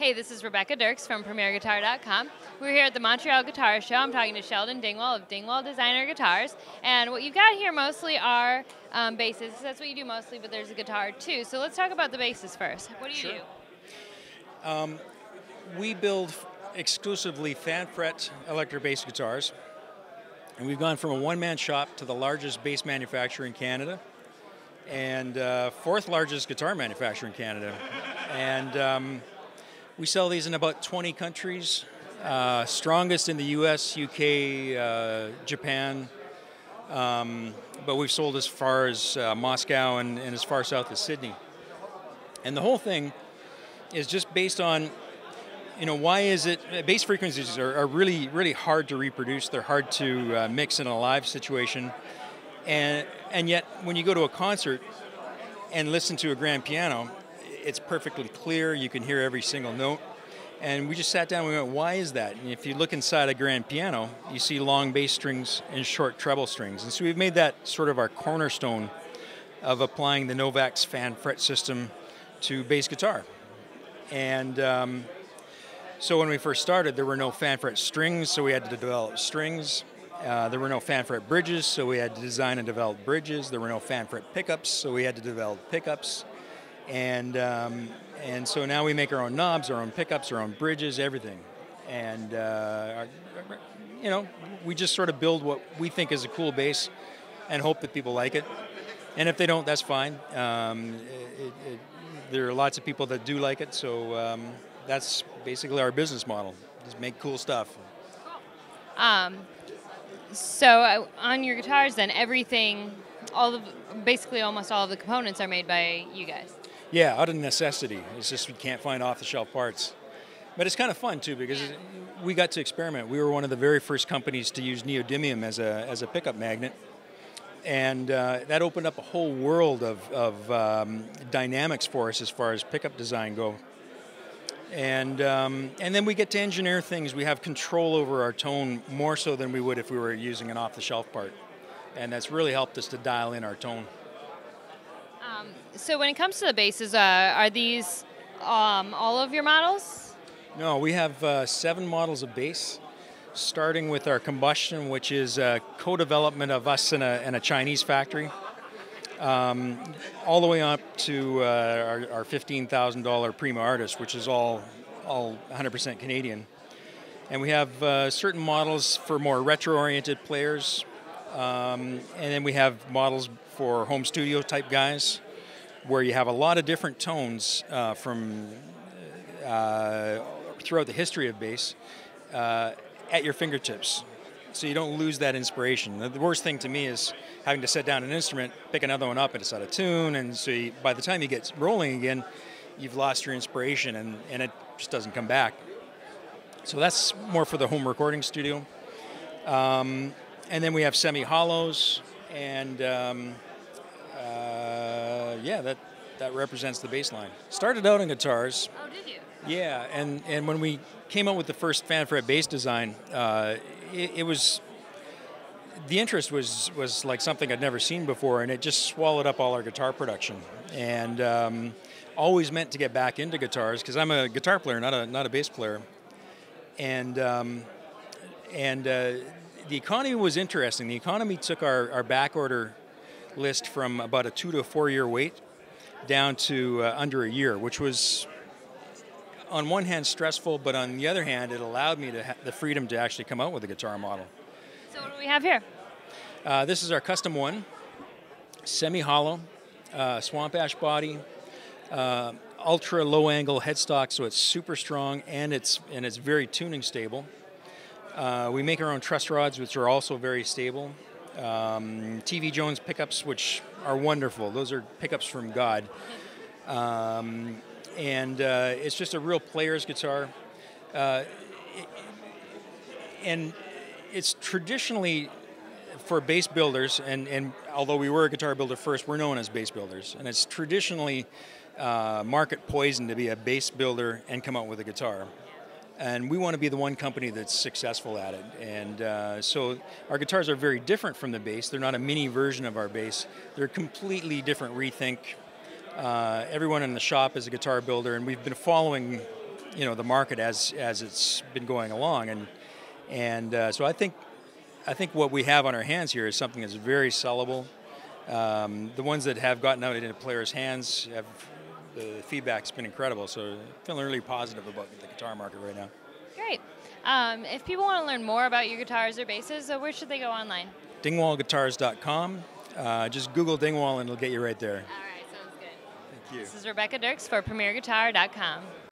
Hey, this is Rebecca Dirks from PremierGuitar.com. We're here at the Montreal Guitar Show. I'm talking to Sheldon Dingwall of Dingwall Designer Guitars. And what you've got here mostly are basses. That's what you do mostly, but there's a guitar too. So let's talk about the basses first. What do you do? We build exclusively fan-fret electric bass guitars. And we've gone from a one-man shop to the largest bass manufacturer in Canada and fourth largest guitar manufacturer in Canada. And we sell these in about 20 countries, strongest in the US, UK, Japan, but we've sold as far as Moscow and as far south as Sydney. And the whole thing is just based on, why is it, bass frequencies are really, really hard to reproduce. They're hard to mix in a live situation. And yet, when you go to a concert and listen to a grand piano, it's perfectly clear. You can hear every single note. And we just sat down and we went, why is that? And if you look inside a grand piano, you see long bass strings and short treble strings. And so we've made that sort of our cornerstone of applying the Novak's fan fret system to bass guitar. And so when we first started, there were no fan fret strings, so we had to develop strings. There were no fan fret bridges, so we had to design and develop bridges. There were no fan fret pickups, so we had to develop pickups. And so now we make our own knobs, our own pickups, our own bridges, everything. And we just sort of build what we think is a cool bass and hope that people like it. And if they don't, that's fine. There are lots of people that do like it, so that's basically our business model. Just make cool stuff. So on your guitars, then everything, basically almost all of the components are made by you guys. Yeah, out of necessity. It's just we can't find off-the-shelf parts. But it's kind of fun, too, because we got to experiment. We were one of the very first companies to use neodymium as a pickup magnet. And that opened up a whole world of dynamics for us as far as pickup design go. And then we get to engineer things. We have control over our tone more so than we would if we were using an off-the-shelf part. And that's really helped us to dial in our tone. So when it comes to the basses, are these all of your models? No, we have 7 models of bass, starting with our combustion, which is a co-development of us in a Chinese factory, all the way up to our $15,000 Prima Artist, which is all 100% Canadian. And we have certain models for more retro-oriented players, and then we have models for home studio type guys, where you have a lot of different tones from throughout the history of bass at your fingertips, so you don't lose that inspiration. The worst thing to me is having to set down an instrument, pick another one up, and it's out of tune, and so by the time you get rolling again, you've lost your inspiration, and it just doesn't come back. So that's more for the home recording studio. And then we have semi-hollows, and that represents the bass line. Started out in guitars. Oh, did you? Yeah, and when we came up with the first fan fret bass design, it was, the interest was like something I'd never seen before, and it just swallowed up all our guitar production. And always meant to get back into guitars because I'm a guitar player, not a bass player. And the economy was interesting. The economy took our back order list from about a 2 to 4 year wait down to under a year, which was on one hand stressful, but on the other hand, it allowed me to the freedom to actually come out with a guitar model. So what do we have here? This is our custom one, semi-hollow, swamp ash body, ultra low angle headstock, so it's super strong and it's very tuning stable. We make our own truss rods, which are also very stable. TV Jones pickups, which are wonderful. Those are pickups from God. And it's just a real player's guitar. And it's traditionally for bass builders, and although we were a guitar builder first, we're known as bass builders. And it's traditionally market poison to be a bass builder and come out with a guitar. And we want to be the one company that's successful at it. And so our guitars are very different from the bass. They're not a mini version of our bass. They're a completely different rethink. Everyone in the shop is a guitar builder, and we've been following the market as it's been going along, and so I think what we have on our hands here is something that's very sellable. The ones that have gotten out into players' hands the feedback's been incredible. So feeling really positive about the guitar market right now. Great. If people want to learn more about your guitars or basses, where should they go online? Dingwallguitars.com. Just Google Dingwall and it'll get you right there. All right, sounds good. Thank you. This is Rebecca Dirks for PremierGuitar.com.